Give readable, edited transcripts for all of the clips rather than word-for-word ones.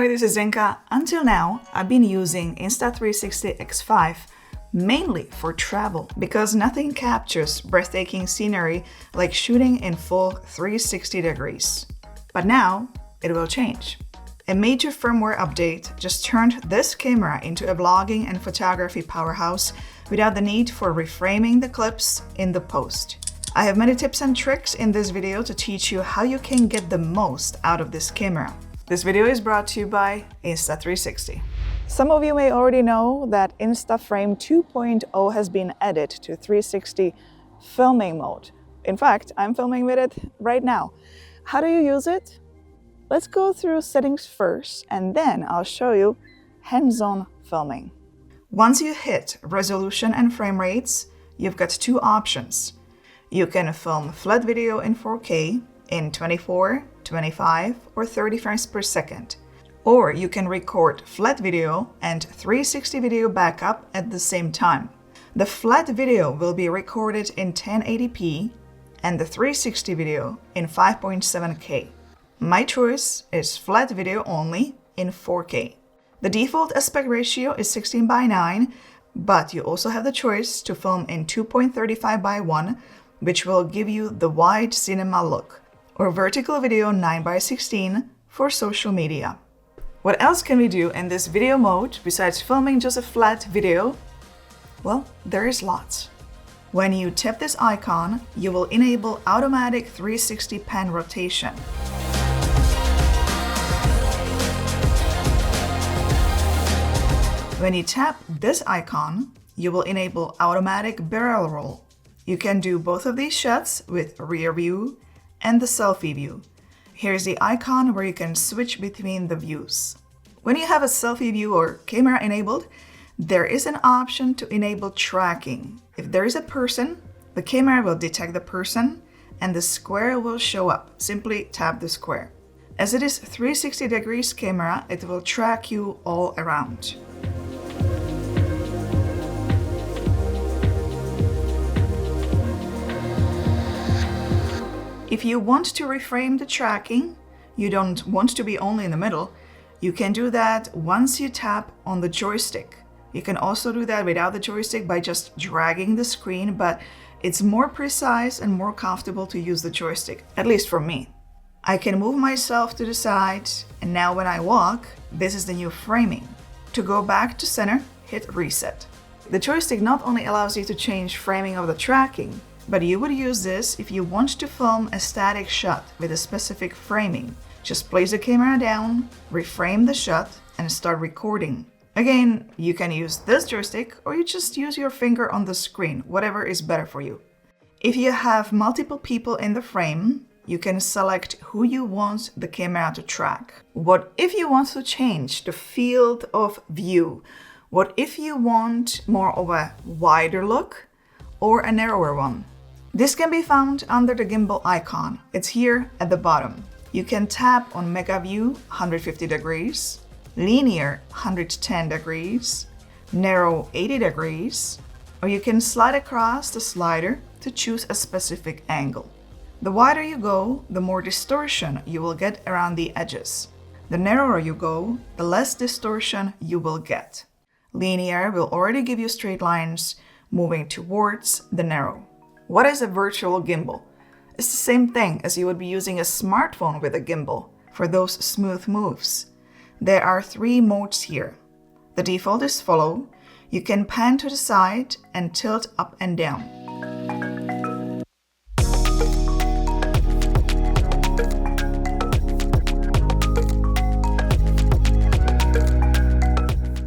Ahoy, this is Zdenka. Until now, I've been using Insta360 X5 mainly for travel because nothing captures breathtaking scenery like shooting in full 360 degrees. But now, it will change. A major firmware update just turned this camera into a vlogging and photography powerhouse without the need for reframing the clips in the post. I have many tips and tricks in this video to teach you how you can get the most out of this camera. This video is brought to you by Insta360. Some of you may already know that InstaFrame 2.0 has been added to 360 filming mode. In fact, I'm filming with it right now. How do you use it? Let's go through settings first, and then I'll show you hands-on filming. Once you hit resolution and frame rates, you've got two options. You can film flat video in 4K in 24, 25, or 30 frames per second. Or you can record flat video and 360 video backup at the same time. The flat video will be recorded in 1080p and the 360 video in 5.7K. My choice is flat video only in 4K. The default aspect ratio is 16:9, but you also have the choice to film in 2.35:1, which will give you the wide cinema look, or vertical video 9:16 for social media. What else can we do in this video mode besides filming just a flat video? Well, there is lots. When you tap this icon, you will enable automatic 360 pan rotation. When you tap this icon, you will enable automatic barrel roll. You can do both of these shots with rear view and the selfie view. Here's the icon where you can switch between the views. When you have a selfie view or camera enabled, there is an option to enable tracking. If there is a person, the camera will detect the person and the square will show up. Simply tap the square. As it is 360 degrees camera, it will track you all around. If you want to reframe the tracking, you don't want to be only in the middle, you can do that once you tap on the joystick. You can also do that without the joystick by just dragging the screen, but it's more precise and more comfortable to use the joystick, at least for me. I can move myself to the side, and now when I walk, this is the new framing. To go back to center, hit reset. The joystick not only allows you to change framing of the tracking, but you would use this if you want to film a static shot with a specific framing. Just place the camera down, reframe the shot, and start recording. Again, you can use this joystick or you just use your finger on the screen, whatever is better for you. If you have multiple people in the frame, you can select who you want the camera to track. What if you want to change the field of view? What if you want more of a wider look or a narrower one? This can be found under the gimbal icon. It's here at the bottom. You can tap on Mega View 150 degrees, Linear 110 degrees, Narrow 80 degrees, or you can slide across the slider to choose a specific angle. The wider you go, the more distortion you will get around the edges. The narrower you go, the less distortion you will get. Linear will already give you straight lines moving towards the narrow. What is a virtual gimbal? It's the same thing as you would be using a smartphone with a gimbal for those smooth moves. There are 3 modes here. The default is follow. You can pan to the side and tilt up and down.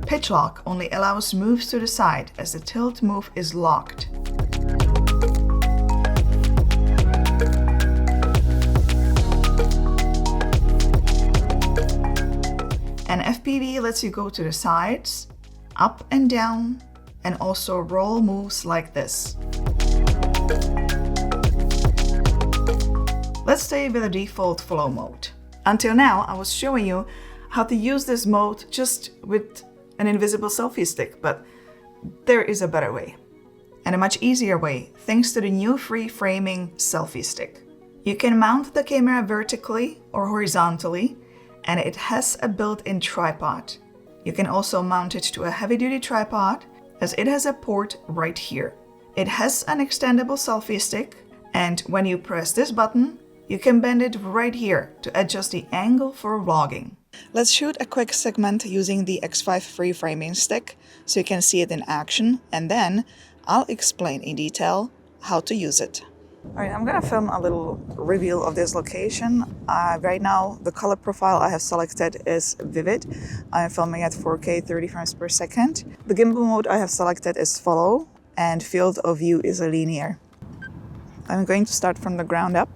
Pitch lock only allows moves to the side as the tilt move is locked. And FPV lets you go to the sides, up and down, and also roll moves like this. Let's stay with the default follow mode. Until now, I was showing you how to use this mode just with an invisible selfie stick, but there is a better way. And a much easier way, thanks to the new free framing selfie stick. You can mount the camera vertically or horizontally, and it has a built-in tripod. You can also mount it to a heavy-duty tripod, as it has a port right here. It has an extendable selfie stick, and when you press this button, you can bend it right here to adjust the angle for vlogging. Let's shoot a quick segment using the X5 free framing stick so you can see it in action, and then I'll explain in detail how to use it. Alright, I'm gonna film a little reveal of this location. Right now, the color profile I have selected is vivid. I am filming at 4K 30 frames per second. The gimbal mode I have selected is follow, and field of view is a linear. I'm going to start from the ground up.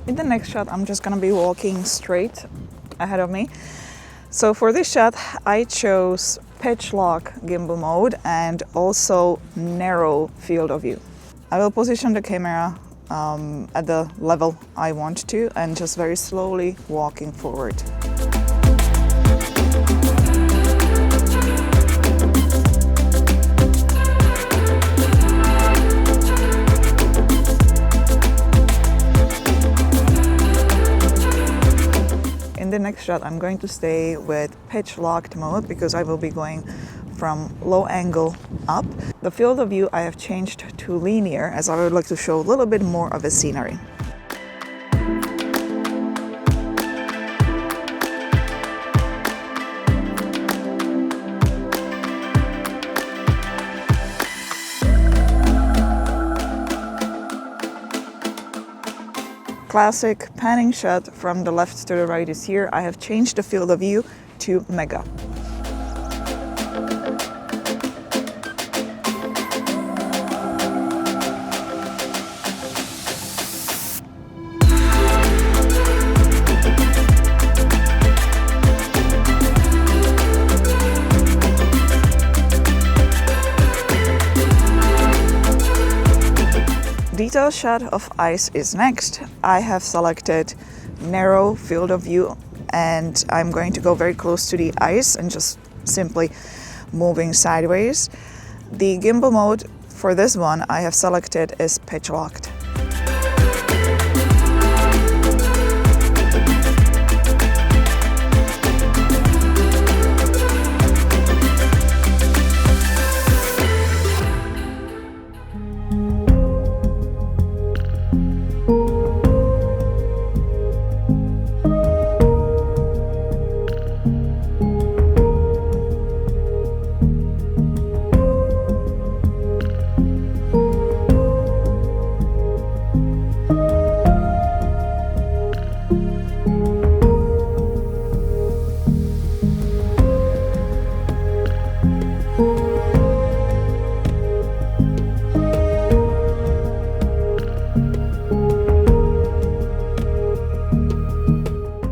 In the next shot, I'm just gonna be walking straight ahead of me. So for this shot, I chose pitch lock gimbal mode and also narrow field of view. I will position the camera at the level I want to and just very slowly walking forward. In the next shot, I'm going to stay with pitch locked mode because I will be going from low angle up. The field of view I have changed to linear as I would like to show a little bit more of a scenery. Classic panning shot from the left to the right is here. I have changed the field of view to mega. Detail shot of ice is next. I have selected narrow field of view and I'm going to go very close to the ice and just simply moving sideways. The gimbal mode for this one I have selected is pitch locked.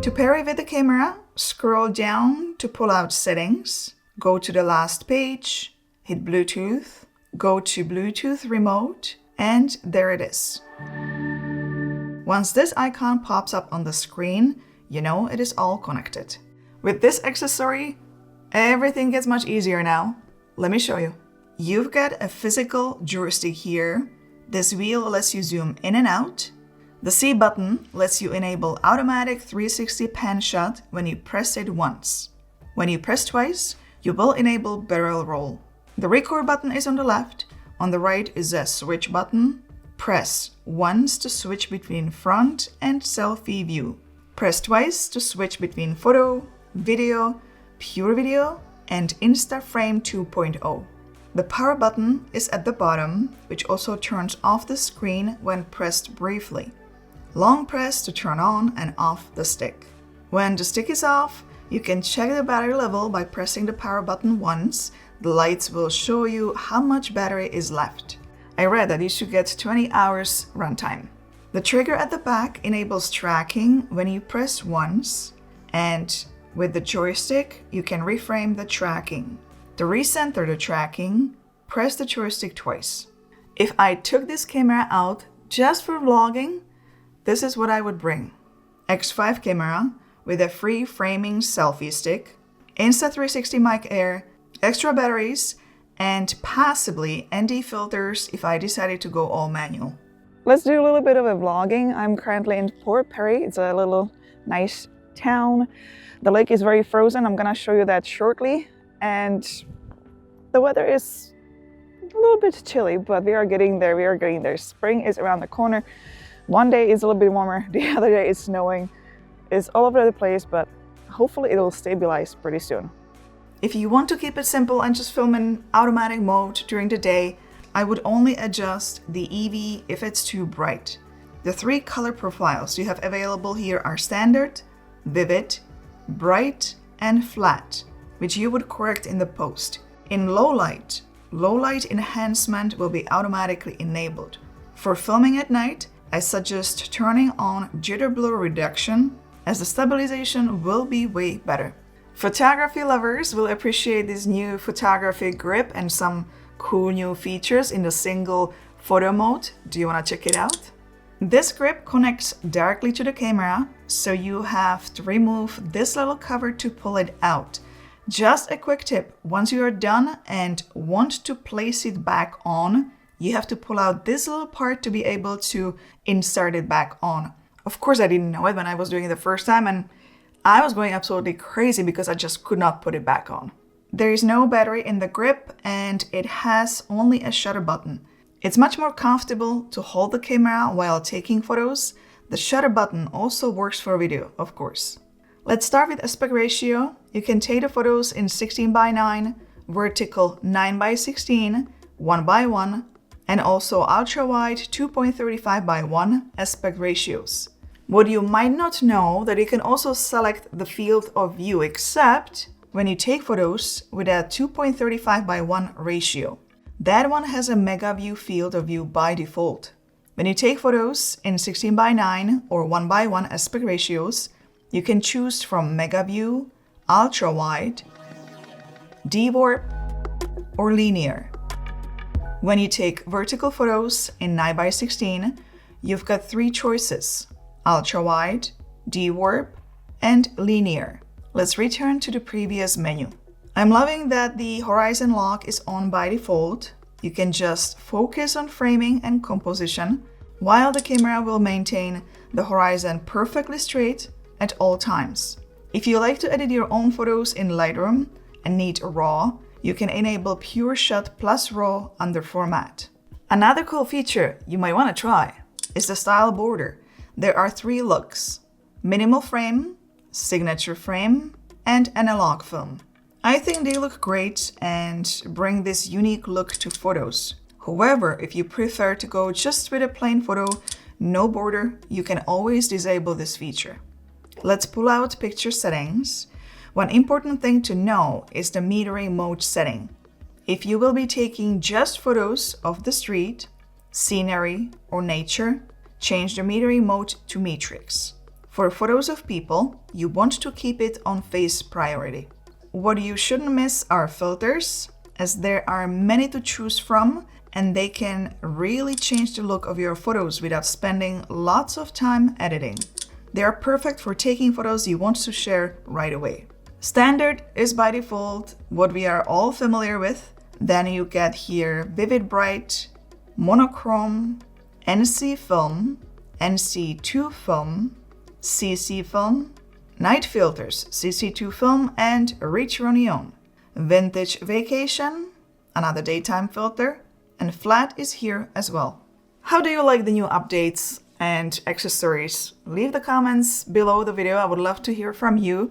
To pair with the camera, scroll down to pull out settings, go to the last page, hit Bluetooth, go to Bluetooth remote, and there it is. Once this icon pops up on the screen, you know it is all connected. With this accessory, everything gets much easier now. Let me show you. You've got a physical joystick here. This wheel lets you zoom in and out. The C button lets you enable automatic 360 pan shot when you press it once. When you press twice, you will enable barrel roll. The record button is on the left. On the right is a switch button. Press once to switch between front and selfie view. Press twice to switch between photo, video, pure video, and InstaFrame 2.0. The power button is at the bottom, which also turns off the screen when pressed briefly. Long press to turn on and off the stick. When the stick is off, you can check the battery level by pressing the power button once. The lights will show you how much battery is left. I read that you should get 20 hours runtime. The trigger at the back enables tracking when you press once, and with the joystick, you can reframe the tracking. To recenter the tracking, press the joystick twice. If I took this camera out just for vlogging, this is what I would bring. X5 camera with a free framing selfie stick, Insta360 mic Air, extra batteries, and possibly ND filters if I decided to go all manual. Let's do a little bit of a vlogging. I'm currently in Port Perry. It's a little nice town. The lake is very frozen. I'm gonna show you that shortly. And the weather is a little bit chilly, but we are getting there. Spring is around the corner. One day is a little bit warmer, the other day is snowing. It's all over the place, but hopefully it'll stabilize pretty soon. If you want to keep it simple and just film in automatic mode during the day, I would only adjust the EV if it's too bright. The 3 color profiles you have available here are standard, vivid, bright, and flat, which you would correct in the post. In low light enhancement will be automatically enabled. For filming at night, I suggest turning on jitter blur reduction, as the stabilization will be way better. Photography lovers will appreciate this new photography grip and some cool new features in the single photo mode. Do you want to check it out? This grip connects directly to the camera, so you have to remove this little cover to pull it out. Just a quick tip, once you are done and want to place it back on, you have to pull out this little part to be able to insert it back on. Of course, I didn't know it when I was doing it the first time, and I was going absolutely crazy because I just could not put it back on. There is no battery in the grip and it has only a shutter button. It's much more comfortable to hold the camera while taking photos. The shutter button also works for video, of course. Let's start with aspect ratio. You can take the photos in 16:9, vertical 9:16, 1:1, and also ultra-wide 2.35:1 aspect ratios. What you might not know that you can also select the field of view, except when you take photos with a 2.35:1 ratio. That one has a mega view field of view by default. When you take photos in 16:9 or 1:1 aspect ratios, you can choose from mega view, ultra wide, D-warp, or linear. When you take vertical photos in 9:16, you've got 3 choices: ultra wide, D-warp, and linear. Let's return to the previous menu. I'm loving that the horizon lock is on by default. You can just focus on framing and composition, while the camera will maintain the horizon perfectly straight at all times. If you like to edit your own photos in Lightroom and need RAW, you can enable Pure Shot plus RAW under Format. Another cool feature you might want to try is the style border. There are 3 looks: minimal frame, signature frame, and analog film. I think they look great and bring this unique look to photos. However, if you prefer to go just with a plain photo, no border, you can always disable this feature. Let's pull out picture settings. One important thing to know is the metering mode setting. If you will be taking just photos of the street, scenery, or nature, change the metering mode to matrix. For photos of people, you want to keep it on face priority. What you shouldn't miss are filters, as there are many to choose from, and they can really change the look of your photos without spending lots of time editing. They are perfect for taking photos you want to share right away. Standard is by default what we are all familiar with. Then you get here vivid bright, monochrome, NC film, NC2 film, CC film, night filters, CC2 film, and retro neon. Vintage vacation, another daytime filter, and flat is here as well. How do you like the new updates and accessories? Leave the comments below the video. I would love to hear from you.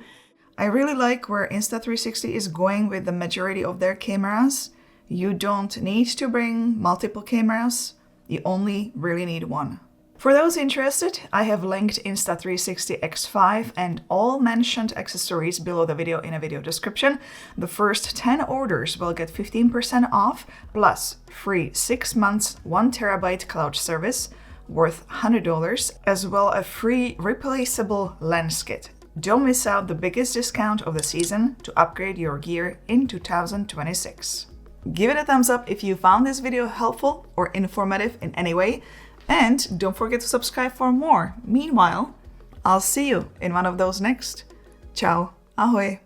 I really like where Insta360 is going with the majority of their cameras. You don't need to bring multiple cameras. You only really need one. For those interested, I have linked Insta360 X5 and all mentioned accessories below the video in a video description. The first 10 orders will get 15% off, plus free 6 months 1 terabyte cloud service worth $100, as well as a free replaceable lens kit. Don't miss out the biggest discount of the season to upgrade your gear in 2026. Give it a thumbs up if you found this video helpful or informative in any way. And don't forget to subscribe for more. Meanwhile, I'll see you in one of those next. Ciao, ahoy!